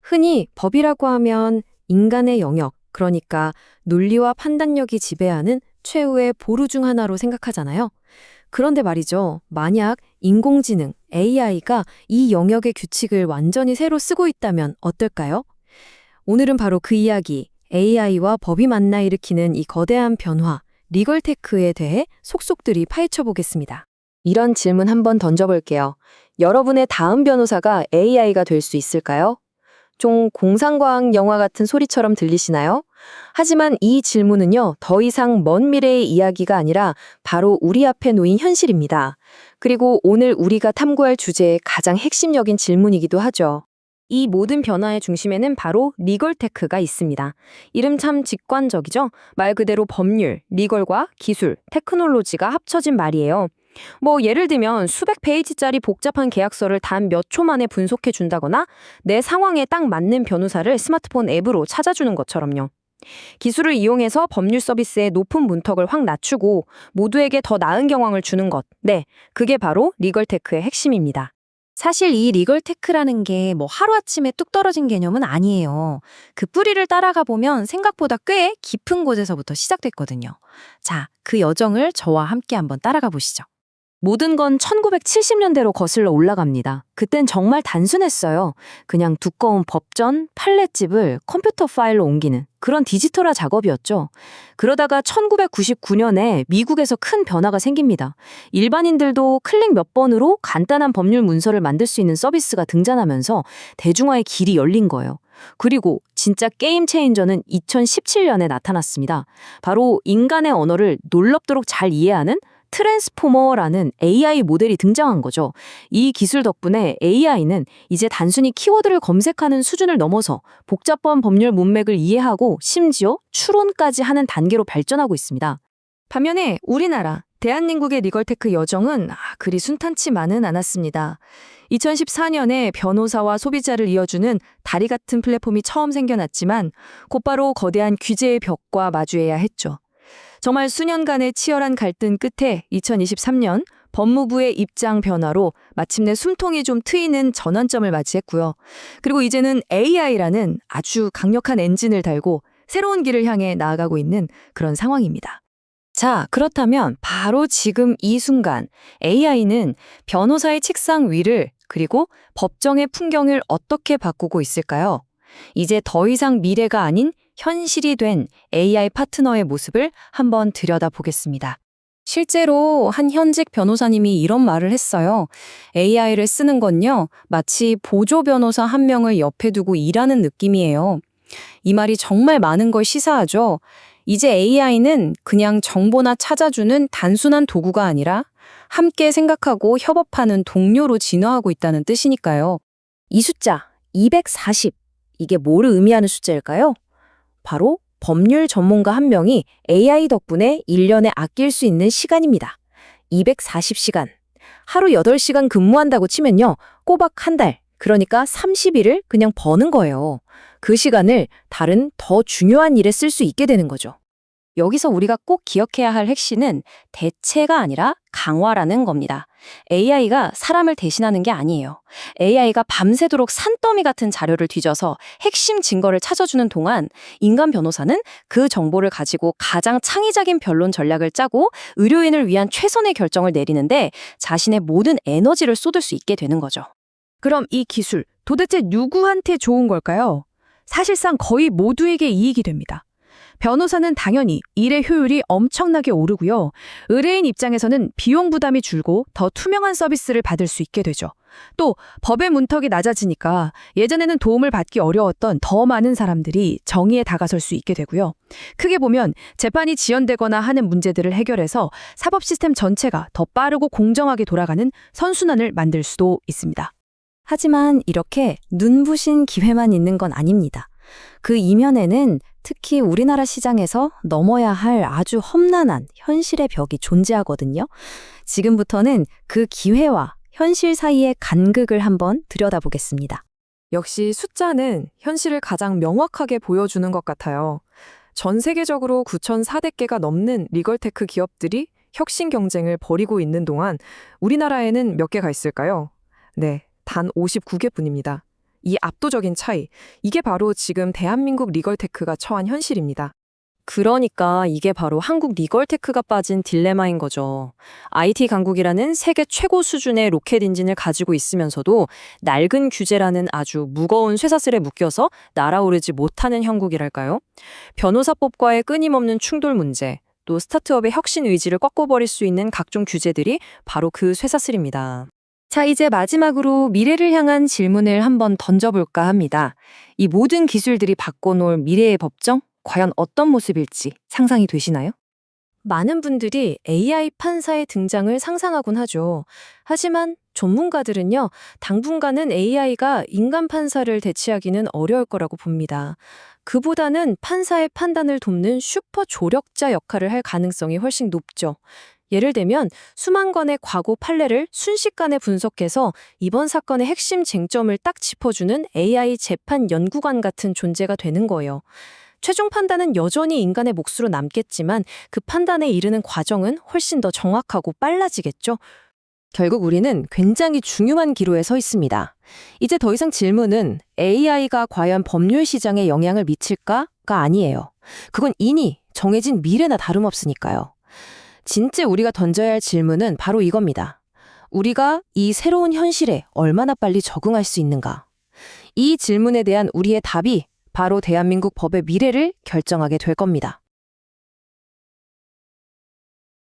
흔히 법이라고 하면 인간의 영역, 그러니까 논리와 판단력이 지배하는 최후의 보루 중 하나로 생각하잖아요. 그런데 말이죠. 만약 인공지능, AI가 이 영역의 규칙을 완전히 새로 쓰고 있다면 어떨까요? 오늘은 바로 그 이야기, AI와 법이 만나 일으키는 이 거대한 변화, 리걸테크에 대해 속속들이 파헤쳐 보겠습니다. 이런 질문 한번 던져볼게요. 여러분의 다음 변호사가 AI가 될 수 있을까요? 좀 공상과학 영화 같은 소리처럼 들리시나요? 하지만 이 질문은요, 더 이상 먼 미래의 이야기가 아니라 바로 우리 앞에 놓인 현실입니다. 그리고 오늘 우리가 탐구할 주제의 가장 핵심적인 질문이기도 하죠. 이 모든 변화의 중심에는 바로 리걸테크가 있습니다. 이름 참 직관적이죠? 말 그대로 법률, 리걸과 기술, 테크놀로지가 합쳐진 말이에요. 예를 들면 수백 페이지짜리 복잡한 계약서를 단 몇 초 만에 분석해 준다거나 내 상황에 딱 맞는 변호사를 스마트폰 앱으로 찾아주는 것처럼요. 기술을 이용해서 법률 서비스의 높은 문턱을 확 낮추고 모두에게 더 나은 경황을 주는 것. 네, 그게 바로 리걸테크의 핵심입니다. 사실 이 리걸테크라는 게 하루아침에 뚝 떨어진 개념은 아니에요. 그 뿌리를 따라가 보면 생각보다 꽤 깊은 곳에서부터 시작됐거든요. 자, 그 여정을 저와 함께 한번 따라가 보시죠. 모든 건 1970년대로 거슬러 올라갑니다. 그땐 정말 단순했어요. 그냥 두꺼운 법전, 판례집을 컴퓨터 파일로 옮기는 그런 디지털화 작업이었죠. 그러다가 1999년에 미국에서 큰 변화가 생깁니다. 일반인들도 클릭 몇 번으로 간단한 법률 문서를 만들 수 있는 서비스가 등장하면서 대중화의 길이 열린 거예요. 그리고 진짜 게임 체인저는 2017년에 나타났습니다. 바로 인간의 언어를 놀랍도록 잘 이해하는 트랜스포머라는 AI 모델이 등장한 거죠. 이 기술 덕분에 AI는 이제 단순히 키워드를 검색하는 수준을 넘어서 복잡한 법률 문맥을 이해하고 심지어 추론까지 하는 단계로 발전하고 있습니다. 반면에 우리나라, 대한민국의 리걸테크 여정은 그리 순탄치만은 않았습니다. 2014년에 변호사와 소비자를 이어주는 다리 같은 플랫폼이 처음 생겨났지만 곧바로 거대한 규제의 벽과 마주해야 했죠. 정말 수년간의 치열한 갈등 끝에 2023년 법무부의 입장 변화로 마침내 숨통이 좀 트이는 전환점을 맞이했고요. 그리고 이제는 AI라는 아주 강력한 엔진을 달고 새로운 길을 향해 나아가고 있는 그런 상황입니다. 자, 그렇다면 바로 지금 이 순간 AI는 변호사의 책상 위를 그리고 법정의 풍경을 어떻게 바꾸고 있을까요? 이제 더 이상 미래가 아닌 현실이 된 AI 파트너의 모습을 한번 들여다보겠습니다. 실제로 한 현직 변호사님이 이런 말을 했어요. AI를 쓰는 건요, 마치 보조 변호사 한 명을 옆에 두고 일하는 느낌이에요. 이 말이 정말 많은 걸 시사하죠. 이제 AI는 그냥 정보나 찾아주는 단순한 도구가 아니라 함께 생각하고 협업하는 동료로 진화하고 있다는 뜻이니까요. 이 숫자, 240, 이게 뭐를 의미하는 숫자일까요? 바로 법률 전문가 한 명이 AI 덕분에 1년에 아낄 수 있는 시간입니다. 240시간. 하루 8시간 근무한다고 치면요. 꼬박 한 달, 그러니까 30일을 그냥 버는 거예요. 그 시간을 다른 더 중요한 일에 쓸 수 있게 되는 거죠. 여기서 우리가 꼭 기억해야 할 핵심은 대체가 아니라 강화라는 겁니다. AI가 사람을 대신하는 게 아니에요. AI가 밤새도록 산더미 같은 자료를 뒤져서 핵심 증거를 찾아주는 동안 인간 변호사는 그 정보를 가지고 가장 창의적인 변론 전략을 짜고 의료인을 위한 최선의 결정을 내리는데 자신의 모든 에너지를 쏟을 수 있게 되는 거죠. 그럼 이 기술, 도대체 누구한테 좋은 걸까요? 사실상 거의 모두에게 이익이 됩니다. 변호사는 당연히 일의 효율이 엄청나게 오르고요. 의뢰인 입장에서는 비용 부담이 줄고 더 투명한 서비스를 받을 수 있게 되죠. 또 법의 문턱이 낮아지니까 예전에는 도움을 받기 어려웠던 더 많은 사람들이 정의에 다가설 수 있게 되고요. 크게 보면 재판이 지연되거나 하는 문제들을 해결해서 사법 시스템 전체가 더 빠르고 공정하게 돌아가는 선순환을 만들 수도 있습니다. 하지만 이렇게 눈부신 기회만 있는 건 아닙니다. 그 이면에는 특히 우리나라 시장에서 넘어야 할 아주 험난한 현실의 벽이 존재하거든요. 지금부터는 그 기회와 현실 사이의 간극을 한번 들여다보겠습니다. 역시 숫자는 현실을 가장 명확하게 보여주는 것 같아요. 전 세계적으로 9,400개가 넘는 리걸테크 기업들이 혁신 경쟁을 벌이고 있는 동안 우리나라에는 몇 개가 있을까요? 네, 단 59개뿐입니다. 이 압도적인 차이, 이게 바로 지금 대한민국 리걸테크가 처한 현실입니다. 그러니까 이게 바로 한국 리걸테크가 빠진 딜레마인 거죠. IT 강국이라는 세계 최고 수준의 로켓 엔진을 가지고 있으면서도 낡은 규제라는 아주 무거운 쇠사슬에 묶여서 날아오르지 못하는 형국이랄까요? 변호사법과의 끊임없는 충돌 문제, 또 스타트업의 혁신 의지를 꺾어버릴 수 있는 각종 규제들이 바로 그 쇠사슬입니다. 자, 이제 마지막으로 미래를 향한 질문을 한번 던져볼까 합니다. 이 모든 기술들이 바꿔놓을 미래의 법정? 과연 어떤 모습일지 상상이 되시나요? 많은 분들이 AI 판사의 등장을 상상하곤 하죠. 하지만 전문가들은요, 당분간은 AI가 인간 판사를 대체하기는 어려울 거라고 봅니다. 그보다는 판사의 판단을 돕는 슈퍼 조력자 역할을 할 가능성이 훨씬 높죠. 예를 들면 수만 건의 과거 판례를 순식간에 분석해서 이번 사건의 핵심 쟁점을 딱 짚어주는 AI 재판 연구관 같은 존재가 되는 거예요. 최종 판단은 여전히 인간의 몫으로 남겠지만 그 판단에 이르는 과정은 훨씬 더 정확하고 빨라지겠죠. 결국 우리는 굉장히 중요한 기로에 서 있습니다. 이제 더 이상 질문은 AI가 과연 법률 시장에 영향을 미칠까가 아니에요. 그건 이미 정해진 미래나 다름없으니까요. 진짜 우리가 던져야 할 질문은 바로 이겁니다. 우리가 이 새로운 현실에 얼마나 빨리 적응할 수 있는가? 이 질문에 대한 우리의 답이 바로 대한민국 법의 미래를 결정하게 될 겁니다.